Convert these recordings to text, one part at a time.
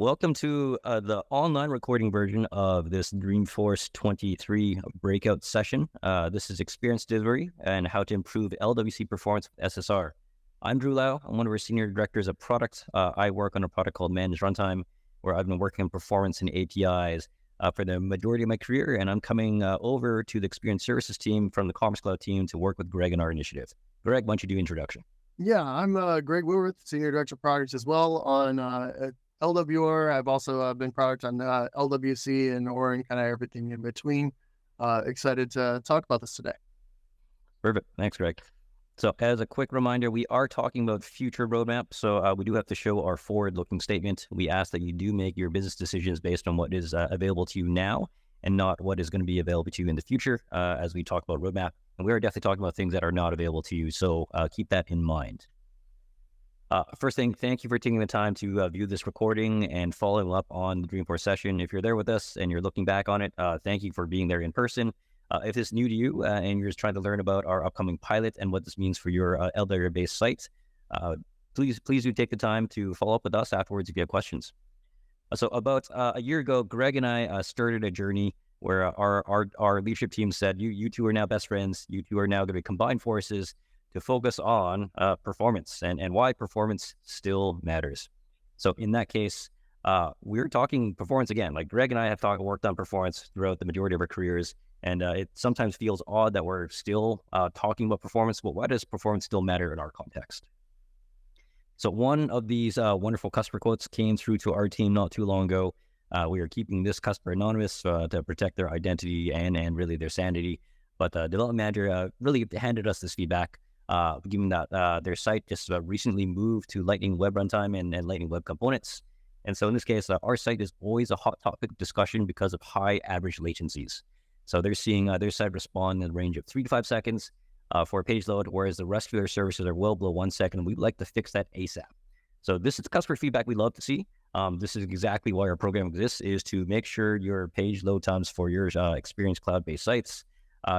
Welcome to the online recording version of this Dreamforce 23 breakout session. This is experience delivery and how to improve LWC performance with SSR. I'm Drew Lau. I'm one of our senior directors of product. I work on a product called Managed Runtime, where I've been working on performance and APIs for the majority of my career, and I'm coming over to the experience services team from the Commerce Cloud team to work with Greg in our initiative. Greg, why don't you do introduction? Yeah, I'm Greg Woodworth, Senior Director of Products as well on LWR. I've also been product on LWC and or and kind of everything in between. Excited to talk about this today. Perfect. Thanks, Greg. So as a quick reminder, we are talking about future roadmap. So we do have to show our forward-looking statement. We ask that you do make your business decisions based on what is available to you now and not what is going to be available to you in the future as we talk about roadmap. And we are definitely talking about things that are not available to you. So keep that in mind. First thing, thank you for taking the time to view this recording and following up on the Dreamforce session. If you're there with us and you're looking back on it, thank you for being there in person. If it's new to you and you're just trying to learn about our upcoming pilot and what this means for your LWR-based site, please do take the time to follow up with us afterwards if you have questions. So about a year ago, Greg and I started a journey where our leadership team said, you two are now best friends. You two are now going to combine forces to focus on performance and why performance still matters. So in that case, we're talking performance again. Like Greg and I have worked on performance throughout the majority of our careers, and it sometimes feels odd that we're still talking about performance, but why does performance still matter in our context? So one of these wonderful customer quotes came through to our team not too long ago. We are keeping this customer anonymous to protect their identity and really their sanity. But the development manager really handed us this feedback, given that their site just recently moved to Lightning Web Runtime and Lightning Web Components. And so in this case, our site is always a hot topic of discussion because of high average latencies. So they're seeing their site respond in the range of 3 to 5 seconds for a page load, whereas the rest of their services are well below 1 second. We'd like to fix that ASAP. So this is customer feedback we love to see. This is exactly why our program exists, is to make sure your page load times for your experience cloud-based sites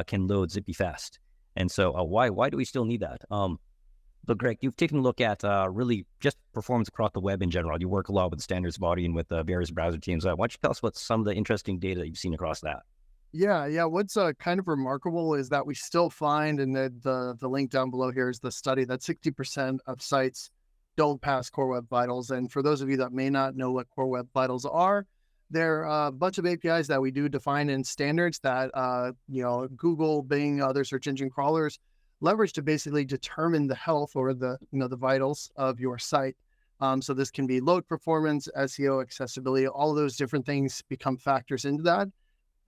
can load zippy fast. And so why do we still need that? But Greg, you've taken a look at really just performance across the web in general. You work a lot with the standards body and with various browser teams. Why don't you tell us what some of the interesting data that you've seen across that? Yeah. What's kind of remarkable is that we still find, and the link down below here is the study, that 60% of sites don't pass Core Web Vitals. And for those of you that may not know what Core Web Vitals are, they're a bunch of APIs that we do define in standards that Google, Bing, other search engine crawlers leverage to basically determine the health or the vitals of your site. So this can be load performance, SEO, accessibility, all of those different things become factors into that.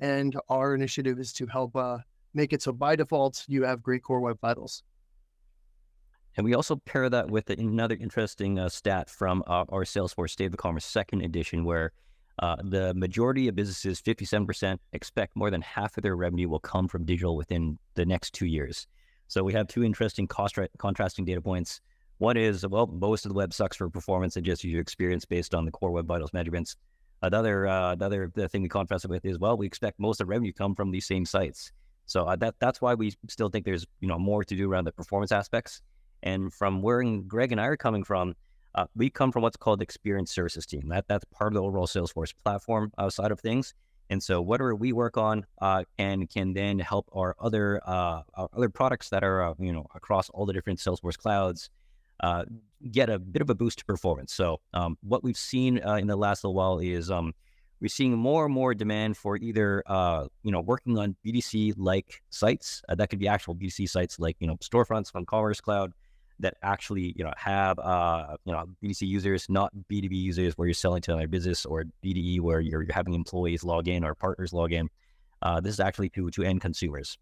And our initiative is to help make it so by default you have great Core Web Vitals. And we also pair that with another interesting stat from our Salesforce State of Commerce second edition, where the majority of businesses, 57%, expect more than half of their revenue will come from digital within the next 2 years. So we have two interesting contrasting data points. One is, well, most of the web sucks for performance and just user experience based on the Core Web Vitals measurements. The thing we contrast it with is, well, we expect most of the revenue to come from these same sites. So that's why we still think there's more to do around the performance aspects. And from where Greg and I are coming from, we come from what's called the experience services team. That's part of the overall Salesforce platform side of things. And so whatever we work on and can then help our other products that are across all the different Salesforce clouds get a bit of a boost to performance. So what we've seen in the last little while is we're seeing more and more demand for either working on BDC-like sites. That could be actual BDC sites like storefronts on Commerce Cloud that actually have BDC users, not B2B users where you're selling to another business, or BDE where you're having employees log in or partners log in. This is actually to end consumers.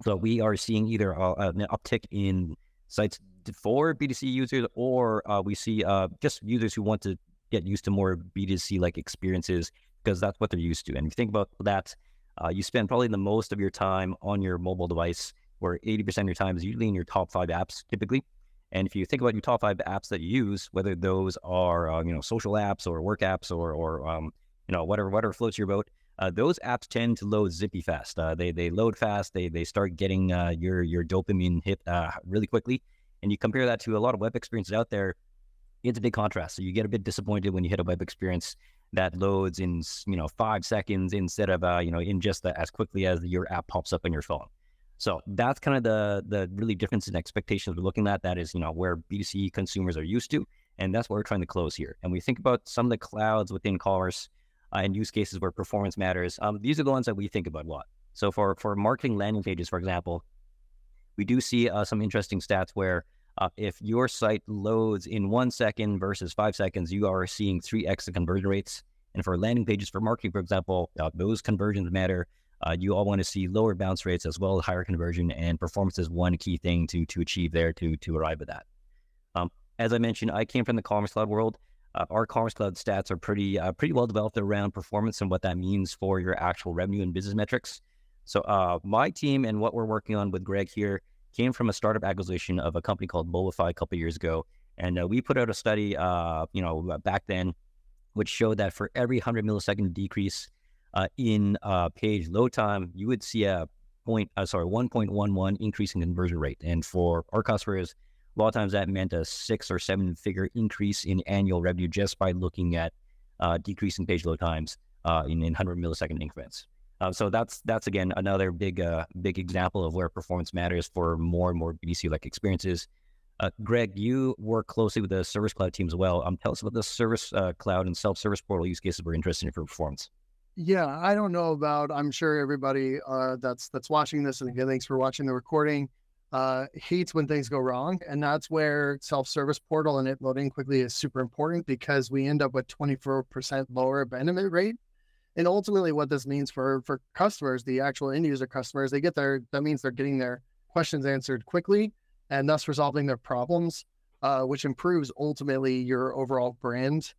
So we are seeing either an uptick in sites for BDC users, or we see just users who want to get used to more B2C-like experiences because that's what they're used to. And if you think about that, you spend probably the most of your time on your mobile device, where 80% of your time is usually in your top 5 apps typically. And if you think about your top 5 apps that you use, whether those are social apps or work apps or whatever floats your boat, those apps tend to load zippy fast. They load fast. They start getting your dopamine hit really quickly. And you compare that to a lot of web experiences out there, it's a big contrast. So you get a bit disappointed when you hit a web experience that loads in 5 seconds instead of in just as quickly as your app pops up on your phone. So that's kind of the really difference in expectations we're looking at. That is where B2C consumers are used to, and that's what we're trying to close here. And we think about some of the clouds within commerce and use cases where performance matters. These are the ones that we think about a lot. So for marketing landing pages, for example, we do see some interesting stats where if your site loads in 1 second versus 5 seconds, you are seeing 3x the conversion rates. And for landing pages for marketing, for example, those conversions matter. You all want to see lower bounce rates as well as higher conversion, and performance is one key thing to achieve there to arrive at that. As I mentioned, I came from the Commerce Cloud world. Our Commerce Cloud stats are pretty well developed around performance and what that means for your actual revenue and business metrics. So my team and what we're working on with Greg here came from a startup acquisition of a company called Mobilify a couple of years ago. And we put out a study, back then, which showed that for every 100 millisecond decrease in page load time, you would see a 1.11 increase in conversion rate. And for our customers, a lot of times that meant a 6 or 7 figure increase in annual revenue just by looking at decreasing page load times in 100 millisecond increments. So that's again another big example of where performance matters for more and more BDC-like experiences. Greg, you work closely with the Service Cloud team as well. Tell us about the Service Cloud and self-service portal use cases we're interested in for performance. Yeah, I don't know about, I'm sure everybody that's watching this, and again, thanks for watching the recording, hates when things go wrong. And that's where self-service portal and it loading quickly is super important, because we end up with 24% lower abandonment rate. And ultimately what this means for customers, the actual end user customers, that means they're getting their questions answered quickly and thus resolving their problems, which improves ultimately your overall brand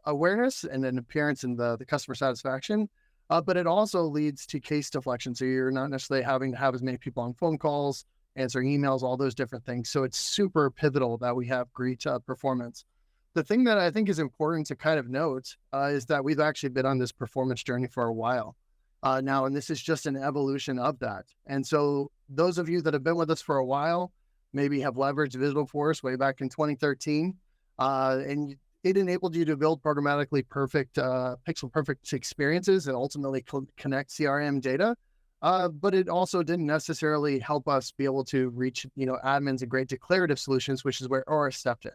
awareness and an appearance in the customer satisfaction. But it also leads to case deflection. So you're not necessarily having to have as many people on phone calls, answering emails, all those different things. So it's super pivotal that we have great performance. The thing that I think is important to kind of note is that we've actually been on this performance journey for a while now, and this is just an evolution of that. And so those of you that have been with us for a while maybe have leveraged Dreamforce way back in 2013, and it enabled you to build programmatically perfect, pixel perfect experiences and ultimately connect CRM data. But it also didn't necessarily help us be able to reach, admins and great declarative solutions, which is where Aura stepped in.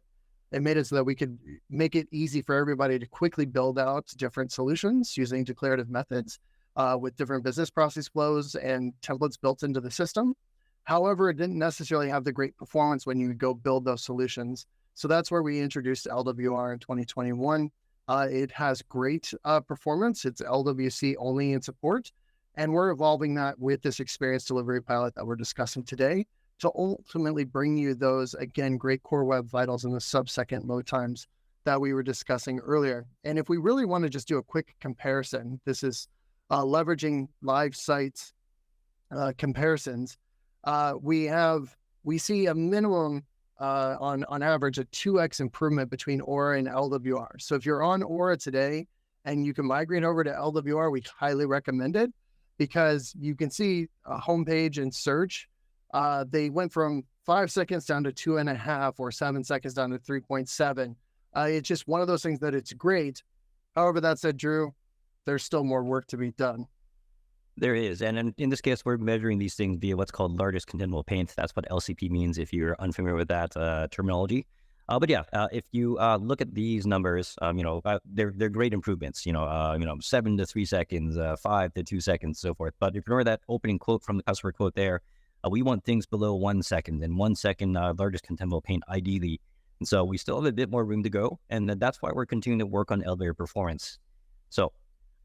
It made it so that we could make it easy for everybody to quickly build out different solutions using declarative methods with different business process flows and templates built into the system. However, it didn't necessarily have the great performance when you go build those solutions. So that's where we introduced LWR in 2021. It has great performance. It's LWC only in support. And we're evolving that with this experience delivery pilot that we're discussing today to ultimately bring you those, again, great core web vitals and the sub-second load times that we were discussing earlier. And if we really want to just do a quick comparison, this is leveraging live sites comparisons. We see a minimum on average a 2x improvement between Aura and LWR. So if you're on Aura today and you can migrate over to LWR, we highly recommend it, because you can see a homepage and search. They went from 5 seconds down to 2.5, or 7 seconds down to 3.7. It's just one of those things that it's great. However, that said, Drew, there's still more work to be done. There is. And in this case, we're measuring these things via what's called largest contentful paint. That's what LCP means if you're unfamiliar with that terminology. But yeah, if you look at these numbers, they're great improvements, 7 to 3 seconds, 5 to 2 seconds, so forth. But if you remember that opening quote from the customer quote there, we want things below 1 second, and 1 second largest contentful paint ideally. And so we still have a bit more room to go. And that's why we're continuing to work on elevator performance. So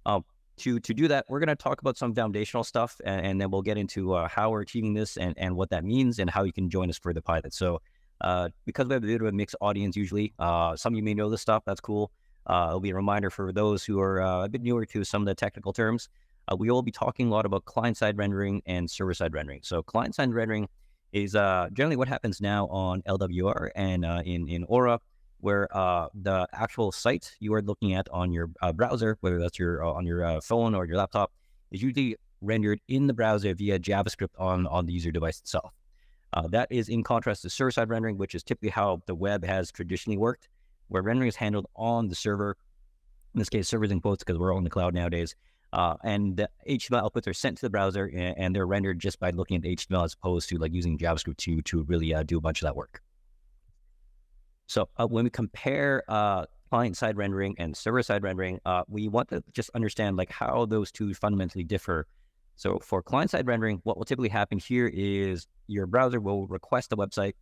to do that, we're going to talk about some foundational stuff, and then we'll get into how we're achieving this and what that means and how you can join us for the pilot. So because we have a bit of a mixed audience usually, some of you may know this stuff. That's cool. It'll be a reminder for those who are a bit newer to some of the technical terms. We will be talking a lot about client-side rendering and server-side rendering. So client-side rendering is generally what happens now on LWR and in Aura, where the actual site you are looking at on your browser, whether that's on your phone or your laptop, is usually rendered in the browser via JavaScript on the user device itself. That is in contrast to server-side rendering, which is typically how the web has traditionally worked. where rendering is handled on the server. In this case, servers in quotes because we're all in the cloud nowadays. And the HTML outputs are sent to the browser, and they're rendered just by looking at the HTML as opposed to like using JavaScript to really do a bunch of that work. So when we compare client-side rendering and server-side rendering, we want to just understand like how those two fundamentally differ. So for client-side rendering, what will typically happen here is your browser will request a website.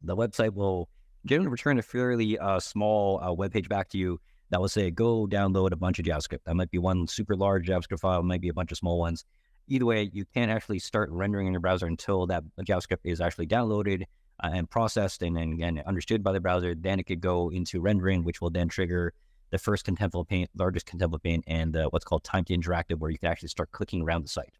The website will generally return a fairly small web page back to you that will say, go download a bunch of JavaScript. That might be one super large JavaScript file, it might be a bunch of small ones. Either way, you can't actually start rendering in your browser until that JavaScript is actually downloaded and processed and understood by the browser. Then it could go into rendering, which will then trigger the first contentful paint, largest contentful paint, and what's called time to interactive, where you can actually start clicking around the site.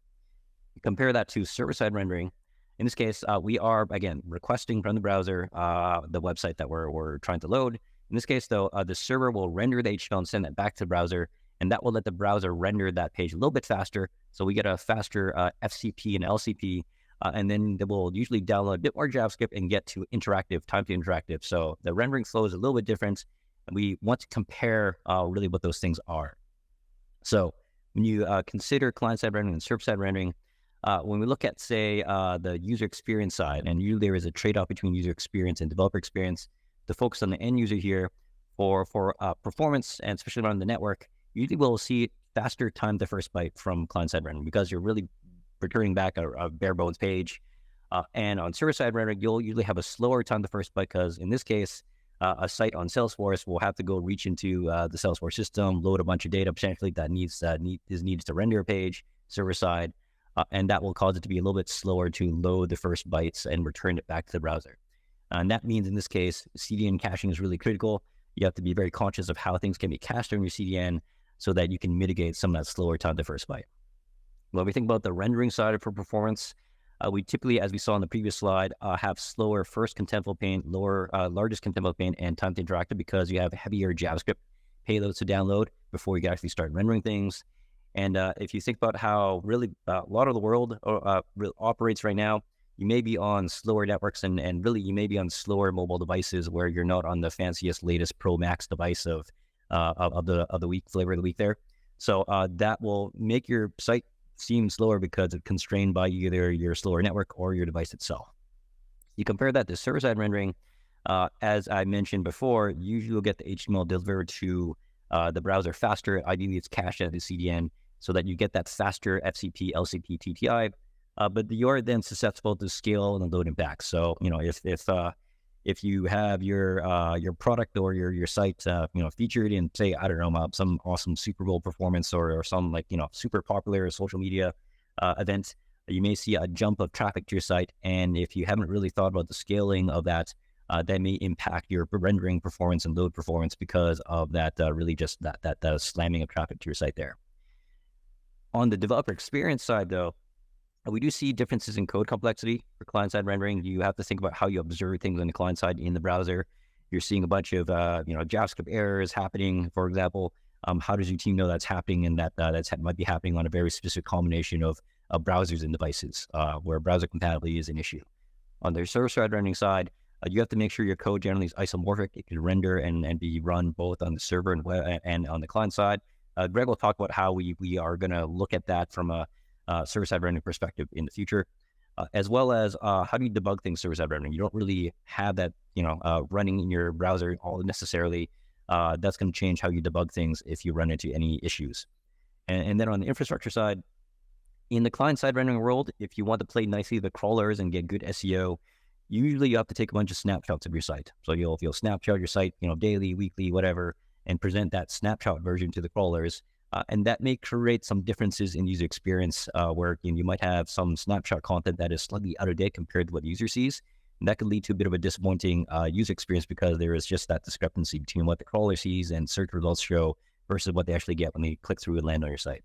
Compare that to server-side rendering. In this case, we are, again, requesting from the browser the website that we're trying to load. In this case, though, the server will render the HTML and send that back to the browser, and that will let the browser render that page a little bit faster. So we get a faster FCP and LCP, and then they will usually download a bit more JavaScript and get to interactive, time to interactive. So the rendering flow is a little bit different, and we want to compare really what those things are. So when you consider client-side rendering and server-side rendering, when we look at, say, the user experience side, and usually there is a trade-off between user experience and developer experience, to focus on the end user here for performance, and especially around the network, usually we'll see faster time to first byte from client-side rendering because you're really returning back a bare bones page. And on server-side rendering, you'll usually have a slower time to first byte because in this case, a site on Salesforce will have to go reach into the Salesforce system, load a bunch of data potentially that is needed to render a page server-side, and that will cause it to be a little bit slower to load the first bytes and return it back to the browser. And that means in this case, CDN caching is really critical. You have to be very conscious of how things can be cached on your CDN so that you can mitigate some of that slower time to first byte. When we think about the rendering side for performance, we typically, as we saw on the previous slide, have slower first contentful paint, lower largest contentful paint, and time to interactive because you have heavier JavaScript payloads to download before you can actually start rendering things. And if you think about how really a lot of the world operates right now, you may be on slower networks and really you may be on slower mobile devices where you're not on the fanciest, latest Pro Max device of the week, flavor of the week there. So that will make your site seem slower because it's constrained by either your slower network or your device itself. You compare that to server-side rendering, as I mentioned before, usually you'll get the HTML delivered to the browser faster. Ideally, it's cached at the CDN so that you get that faster FCP, LCP, TTI. But you are then susceptible to scale and loading back. So if you have your product or your site featured in, say, I don't know, some awesome Super Bowl performance or some super popular social media event, you may see a jump of traffic to your site. And if you haven't really thought about the scaling of that, that may impact your rendering performance and load performance because of that really just that slamming of traffic to your site there. On the developer experience side, though, we do see differences in code complexity for client-side rendering. You have to think about how you observe things on the client side in the browser. You're seeing a bunch of JavaScript errors happening, for example. How does your team know that's happening and that might be happening on a very specific combination of browsers and devices where browser compatibility is an issue? On the server-side rendering side, you have to make sure your code generally is isomorphic. It can render and be run both on the server and on the client side. Greg will talk about how we are going to look at that from a server-side rendering perspective in the future, as well as how do you debug things server-side rendering? You don't really have that, running in your browser all necessarily. That's going to change how you debug things if you run into any issues. And then on the infrastructure side, in the client-side rendering world, if you want to play nicely the crawlers and get good SEO, usually you have to take a bunch of snapshots of your site. So you'll snapshot your site, daily, weekly, whatever, and present that snapshot version to the crawlers. And that may create some differences in user experience where you might have some snapshot content that is slightly out of date compared to what the user sees. And that could lead to a bit of a disappointing user experience because there is just that discrepancy between what the crawler sees and search results show versus what they actually get when they click through and land on your site.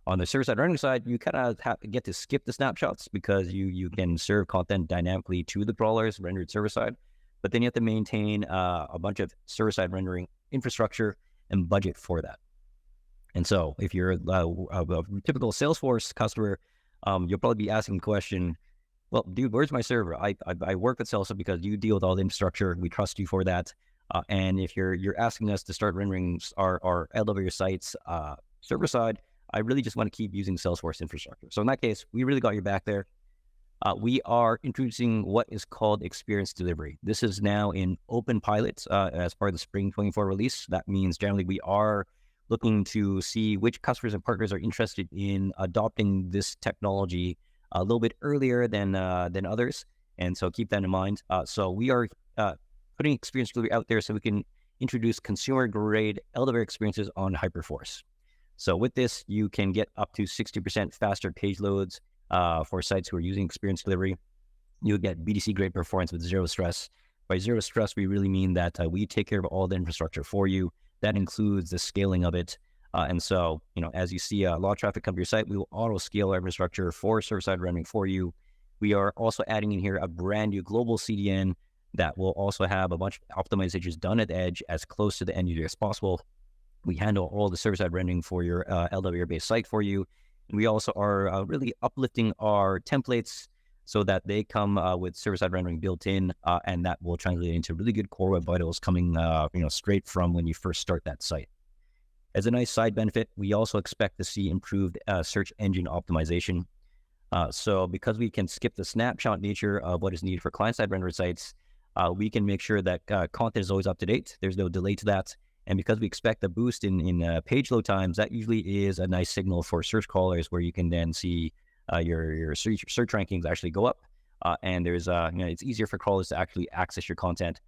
On the server-side rendering side, you kind of get to skip the snapshots because you can serve content dynamically to the crawlers rendered server-side, but then you have to maintain a bunch of server-side rendering infrastructure and budget for that. And so if you're a typical Salesforce customer, you'll probably be asking the question, well, dude, where's my server? I work with Salesforce because you deal with all the infrastructure. We trust you for that. And if you're asking us to start rendering our LWC sites server side, I really just want to keep using Salesforce infrastructure. So in that case, we really got your back there. We are introducing what is called experience delivery. This is now in open pilot as part of the Spring 24 release. That means generally we are looking to see which customers and partners are interested in adopting this technology a little bit earlier than others. And so keep that in mind. So we are putting experience delivery out there so we can introduce consumer-grade LWC experiences on Hyperforce. So with this, you can get up to 60% faster page loads for sites who are using experience delivery. You'll get BDC-grade performance with zero stress. By zero stress, we really mean that we take care of all the infrastructure for you. That includes the scaling of it. And so, as you see a lot of traffic come to your site, we will auto-scale our infrastructure for server-side rendering for you. We are also adding in here a brand new global CDN that will also have a bunch of optimizations done at the edge as close to the end user as possible. We handle all the server-side rendering for your LWC-based site for you. And we also are really uplifting our templates so that they come with server-side rendering built in, and that will translate into really good core web vitals coming straight from when you first start that site. As a nice side benefit, we also expect to see improved search engine optimization. So because we can skip the snapshot nature of what is needed for client-side rendered sites, we can make sure that content is always up to date. There's no delay to that. And because we expect a boost in page load times, that usually is a nice signal for search crawlers where you can then see your search rankings actually go up. And there's, it's easier for crawlers to actually access your content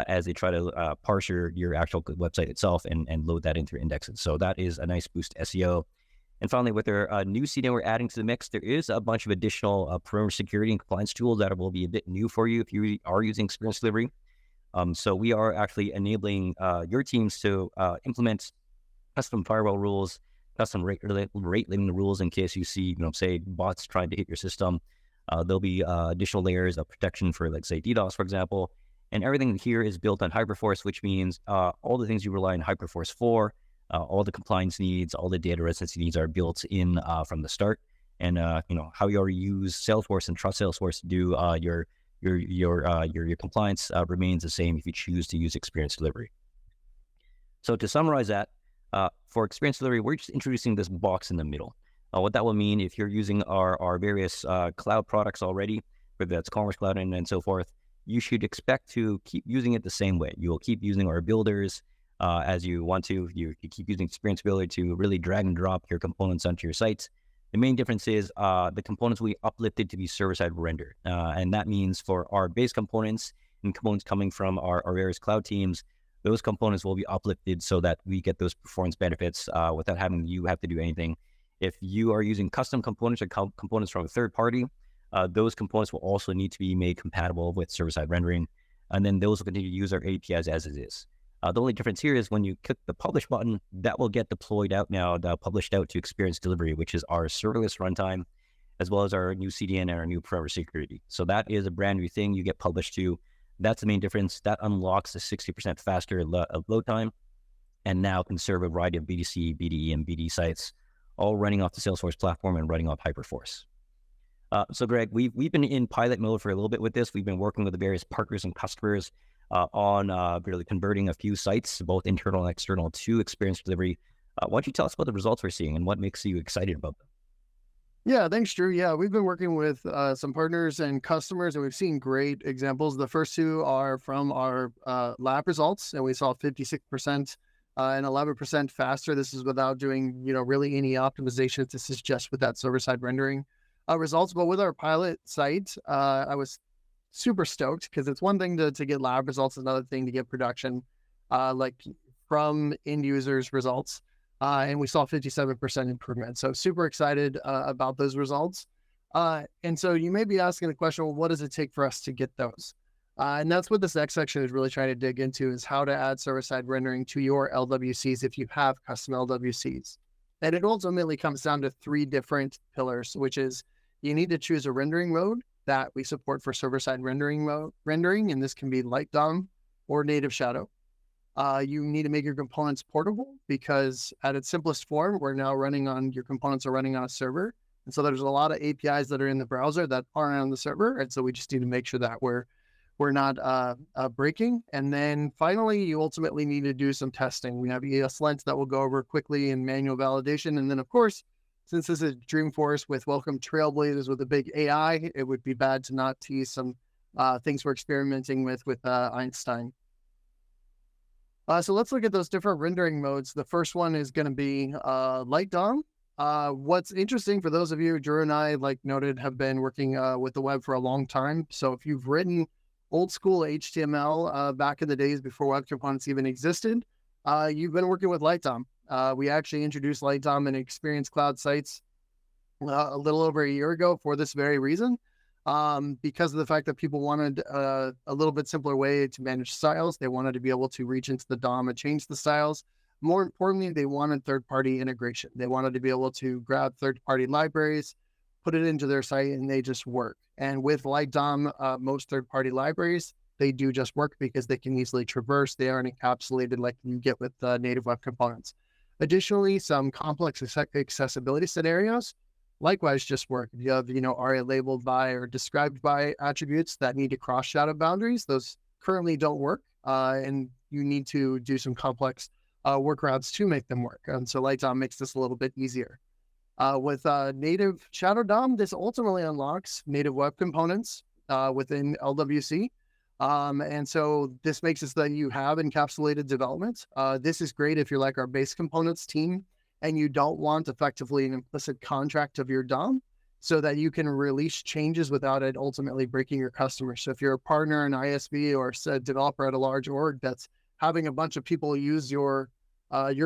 as they try to parse your actual website itself and load that into your indexes. So that is a nice boost to SEO. And finally, with our new CDN we're adding to the mix, there is a bunch of additional perimeter security and compliance tools that will be a bit new for you if you are using experience delivery. So we are actually enabling your teams to implement custom firewall rules, custom rate limiting rules in case you see, say bots trying to hit your system. There'll be additional layers of protection for, like, say, DDoS, for example. And everything here is built on Hyperforce, which means all the things you rely on Hyperforce for, all the compliance needs, all the data residency needs are built in from the start. And how you already use Salesforce and trust Salesforce to do your compliance remains the same if you choose to use experience delivery. So to summarize that, for experience delivery, we're just introducing this box in the middle. What that will mean, if you're using our various cloud products already, whether that's Commerce Cloud and so forth, you should expect to keep using it the same way. You will keep using our builders as you want to. You keep using Experience Builder to really drag and drop your components onto your sites. The main difference is the components we uplifted to be server-side rendered. And that means for our base components and components coming from our various cloud teams, those components will be uplifted so that we get those performance benefits without having you have to do anything. If you are using custom components or components from a third party, those components will also need to be made compatible with server-side rendering. And then those will continue to use our APIs as it is. The only difference here is when you click the publish button, that will get deployed out now, published out to experience delivery, which is our serverless runtime, as well as our new CDN and our new perimeter security. So that is a brand new thing you get published to. That's the main difference. That unlocks a 60% faster load time, and now can serve a variety of BDC, BDE, and BD sites, all running off the Salesforce platform and running off Hyperforce. So Greg, we've been in pilot mode for a little bit with this. We've been working with the various partners and customers on really converting a few sites, both internal and external, to experience delivery. Why don't you tell us about the results we're seeing and what makes you excited about them? Yeah, thanks, Drew. Yeah, we've been working with some partners and customers, and we've seen great examples. The first two are from our lab results, and we saw 56% and 11% faster. This is without doing, really any optimizations. This is just with that server-side rendering results. But with our pilot site, I was super stoked because it's one thing to get lab results, another thing to get production, like from end users results. And we saw 57% improvement. So super excited about those results. And so you may be asking the question, well, what does it take for us to get those? And that's what this next section is really trying to dig into, is how to add server-side rendering to your LWCs if you have custom LWCs. And it ultimately comes down to three different pillars, which is you need to choose a rendering mode that we support for server-side rendering, and this can be light DOM or native shadow. You need to make your components portable, because at its simplest form, your components are running on a server. And so there's a lot of APIs that are in the browser that aren't on the server. And so we just need to make sure that we're we're not breaking. And then finally, you ultimately need to do some testing. We have ESLint that we'll go over quickly in manual validation. And then, of course, since this is Dreamforce with Welcome Trailblazers with a big AI, it would be bad to not tease some things we're experimenting with Einstein. So let's look at those different rendering modes. The first one is going to be Light DOM. What's interesting for those of you, Drew and I, like noted, have been working with the web for a long time. So if you've written old school HTML back in the days before web components even existed, you've been working with Light DOM. We actually introduced Light DOM in Experience Cloud sites a little over a year ago for this very reason. Because of the fact that people wanted a little bit simpler way to manage styles. They wanted to be able to reach into the DOM and change the styles. More importantly, they wanted third-party integration. They wanted to be able to grab third-party libraries, put it into their site, and they just work. And with Light DOM, most third-party libraries, they do just work because they can easily traverse. They aren't encapsulated like you get with native web components. Additionally, some complex accessibility scenarios likewise just work. If you have, ARIA labeled by or described by attributes that need to cross shadow boundaries, those currently don't work, and you need to do some complex workarounds to make them work. And so Light DOM makes this a little bit easier. With native Shadow DOM, this ultimately unlocks native web components within LWC. And so this makes it so that you have encapsulated development. This is great if you're like our base components team and you don't want effectively an implicit contract of your DOM so that you can release changes without it ultimately breaking your customers. So if you're a partner, an ISV, or a developer at a large org that's having a bunch of people use your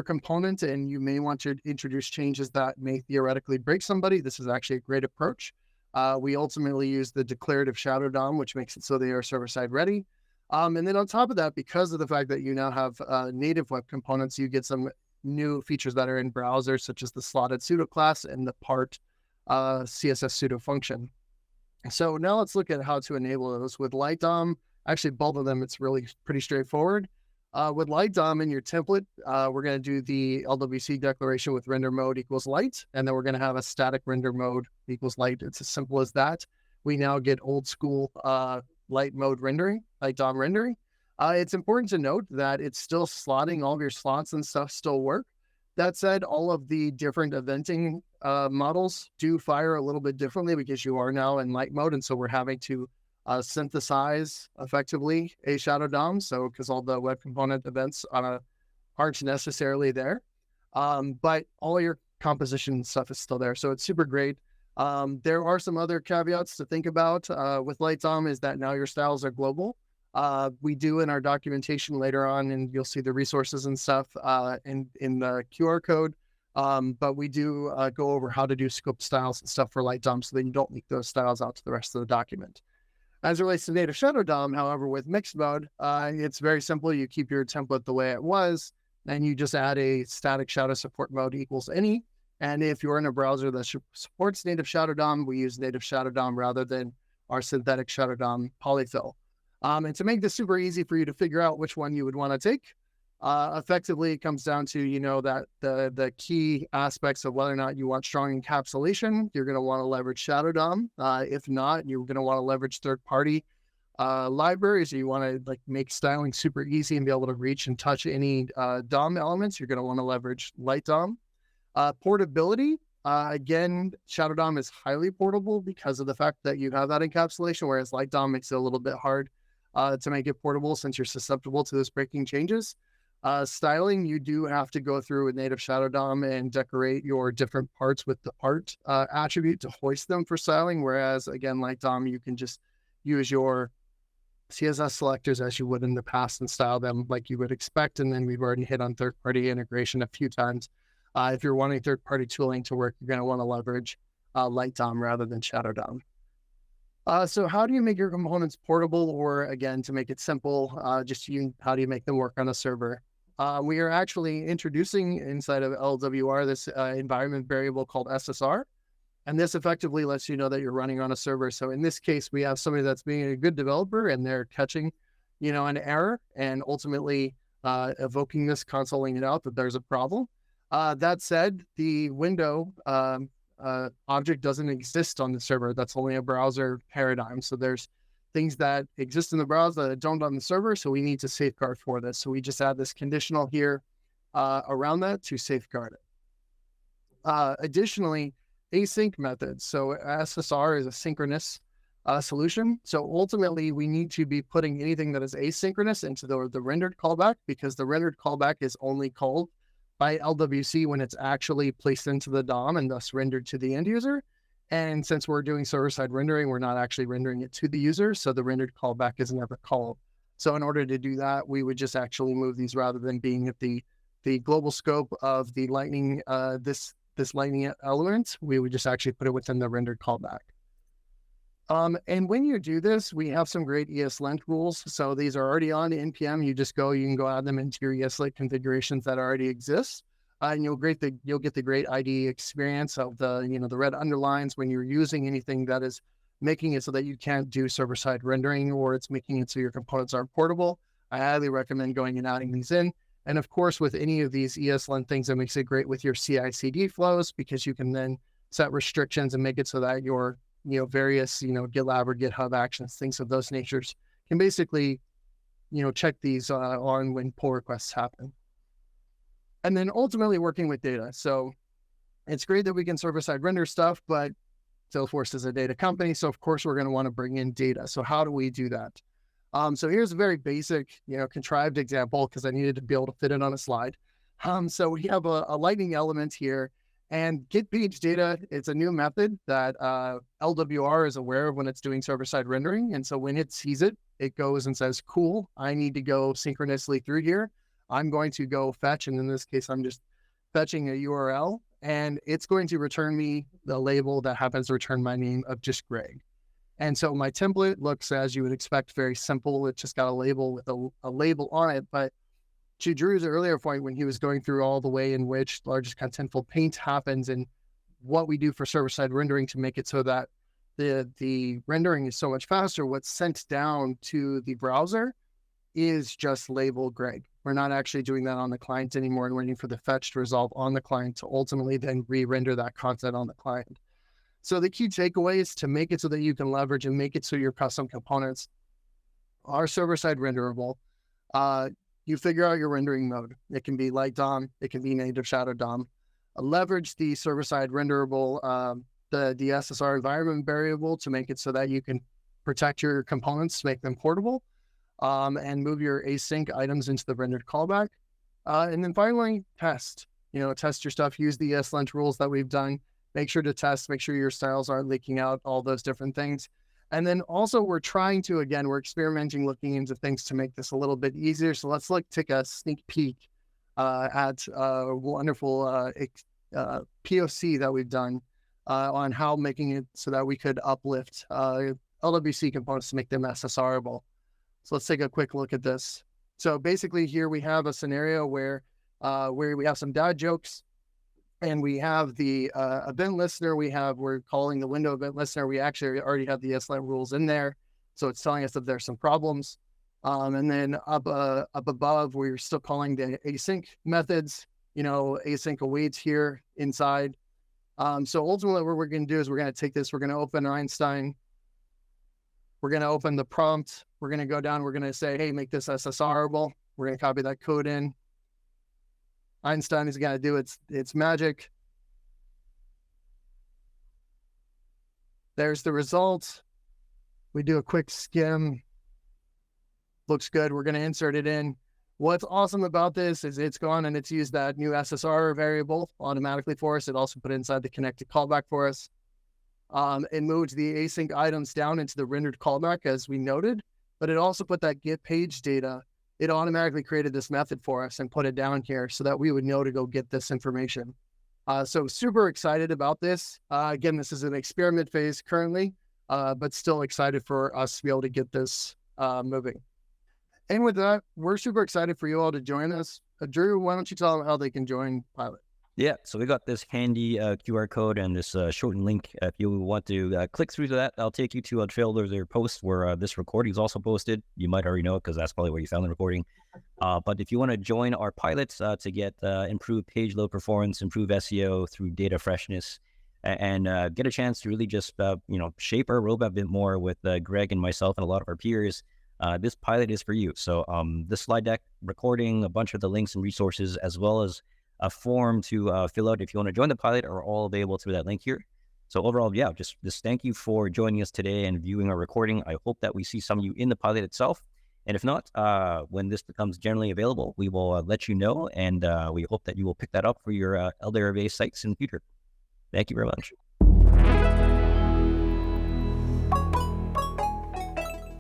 component and you may want to introduce changes that may theoretically break somebody, this is actually a great approach. We ultimately use the declarative Shadow DOM, which makes it so they are server-side ready. And then on top of that, because of the fact that you now have native web components, you get some new features that are in browsers, such as the slotted pseudo class and the part CSS pseudo function. So now let's look at how to enable those with Light DOM. Actually, both of them, it's really pretty straightforward. With Light DOM in your template, we're going to do the LWC declaration with render mode equals light, and then we're going to have a static render mode equals light. It's as simple as that. We now get old school light mode rendering, Light DOM rendering. It's important to note that it's still slotting. All of your slots and stuff still work. That said, all of the different eventing models do fire a little bit differently because you are now in light mode. And so we're having to synthesize effectively a Shadow DOM. So because all the web component events aren't necessarily there. But all your composition stuff is still there. So it's super great. There are some other caveats to think about with Light DOM is that now your styles are global. We do in our documentation later on, and you'll see the resources and stuff in the QR code. But we do go over how to do scope styles and stuff for Light DOM so that you don't leak those styles out to the rest of the document. As it relates to native Shadow DOM, however, with mixed mode, it's very simple. You keep your template the way it was, and you just add a static shadow support mode equals any. And if you're in a browser that supports native Shadow DOM, we use native Shadow DOM rather than our synthetic Shadow DOM polyfill. And to make this super easy for you to figure out which one you would want to take, effectively it comes down to, that the key aspects of whether or not you want strong encapsulation. You're going to want to leverage Shadow DOM. If not, you're going to want to leverage third-party libraries. You want to make styling super easy and be able to reach and touch any DOM elements. You're going to want to leverage Light DOM. Portability. Again, Shadow DOM is highly portable because of the fact that you have that encapsulation, whereas Light DOM makes it a little bit hard to make it portable since you're susceptible to those breaking changes. Styling, you do have to go through with native Shadow DOM and decorate your different parts with the part attribute to hoist them for styling, whereas again, Light DOM, you can just use your CSS selectors as you would in the past and style them like you would expect. And then we've already hit on third-party integration a few times. If you're wanting third-party tooling to work, you're going to want to leverage Light DOM rather than Shadow DOM. So how do you make your components portable, or again, to make it simple, how do you make them work on a server? We are actually introducing inside of LWR this environment variable called SSR. And this effectively lets you know that you're running on a server. So in this case, we have somebody that's being a good developer and they're catching, an error and ultimately evoking this, consoling it out that there's a problem. That said, the window object doesn't exist on the server. That's only a browser paradigm. So there's things that exist in the browser that don't on the server. So we need to safeguard for this. So we just add this conditional here around that to safeguard it. Additionally, async methods. So SSR is a synchronous solution. So ultimately, we need to be putting anything that is asynchronous into the rendered callback, because the rendered callback is only called by LWC when it's actually placed into the DOM and thus rendered to the end user. And since we're doing server-side rendering, we're not actually rendering it to the user, so the rendered callback is never called. So in order to do that, we would just actually move these rather than being at the global scope of the Lightning, this Lightning element, we would just actually put it within the rendered callback. And when you do this, we have some great ESLint rules. So these are already on NPM. You can go add them into your ESLint configurations that already exist. And you'll get the great IDE experience of the red underlines when you're using anything that is making it so that you can't do server-side rendering, or it's making it so your components aren't portable. I highly recommend going and adding these in. And of course, with any of these ESLint things, it makes it great with your CI/CD flows, because you can then set restrictions and make it so that your various GitLab or GitHub actions, things of those natures, can basically check these on when pull requests happen. And then ultimately working with data. So it's great that we can server-side render stuff, but Salesforce is a data company, so of course we're going to want to bring in data. So how do we do that? So here's a very basic, contrived example, because I needed to be able to fit it on a slide. So we have a Lightning element here, and get page data. It's a new method that LWR is aware of when it's doing server-side rendering. And so when it sees it, it goes and says, cool, I need to go synchronously through here. I'm going to go fetch, and in this case, I'm just fetching a URL, and it's going to return me the label that happens to return my name of just Greg. And so my template looks, as you would expect, very simple. It's just got a label with a label on it. But to Drew's earlier point, when he was going through all the way in which largest contentful paint happens and what we do for server-side rendering to make it so that the rendering is so much faster, what's sent down to the browser is just label Greg. We're not actually doing that on the client anymore and waiting for the fetch to resolve on the client to ultimately then re-render that content on the client. So the key takeaway is to make it so that you can leverage and make it so your custom components are server-side renderable. You figure out your rendering mode. It can be light DOM, it can be native shadow DOM. Leverage the server-side renderable, the SSR environment variable to make it so that you can protect your components, make them portable, and move your async items into the rendered callback. And then finally, test. Test your stuff, use the ESLint rules that we've done. Make sure to test, make sure your styles aren't leaking out, all those different things. And then also we're experimenting, looking into things to make this a little bit easier. So let's take a sneak peek at a wonderful POC that we've done on how making it so that we could uplift LWC components to make them SSRable. So let's take a quick look at this. So basically here we have a scenario where we have some dad jokes, and we have the event listener. We're calling the window event listener. We actually already have the ESLint rules in there. So it's telling us that there's some problems. And then up above, we're still calling the async methods, async awaits here inside. So ultimately what we're going to do is we're going to take this, we're going to open Einstein. We're going to open the prompt. We're going to go down. We're going to say, hey, make this SSRable. We're going to copy that code in. Einstein is going to do its magic. There's the result. We do a quick skim. Looks good. We're going to insert it in. What's awesome about this is it's gone and it's used that new SSR variable automatically for us. It also put inside the connected callback for us. It moved the async items down into the rendered callback, as we noted, but it also put that get page data. It automatically created this method for us and put it down here so that we would know to go get this information. So super excited about this. Again, this is an experiment phase currently, but still excited for us to be able to get this moving. And with that, we're super excited for you all to join us. Drew, why don't you tell them how they can join Pilot? Yeah, so we got this handy QR code and this shortened link. If you want to click through to that, I'll take you to a Trailblazer post where this recording is also posted. You might already know it because that's probably where you found the recording. But if you want to join our pilots to get improved page load performance, improved SEO through data freshness, and get a chance to really just shape our roadmap a bit more with Greg and myself and a lot of our peers. This pilot is for you. So this slide deck recording, a bunch of the links and resources, as well as a form to fill out if you want to join the pilot, are all available through that link here. So overall, yeah, just thank you for joining us today and viewing our recording. I hope that we see some of you in the pilot itself. And if not, when this becomes generally available, we will let you know. And we hope that you will pick that up for your LWCs sites in the future. Thank you very much.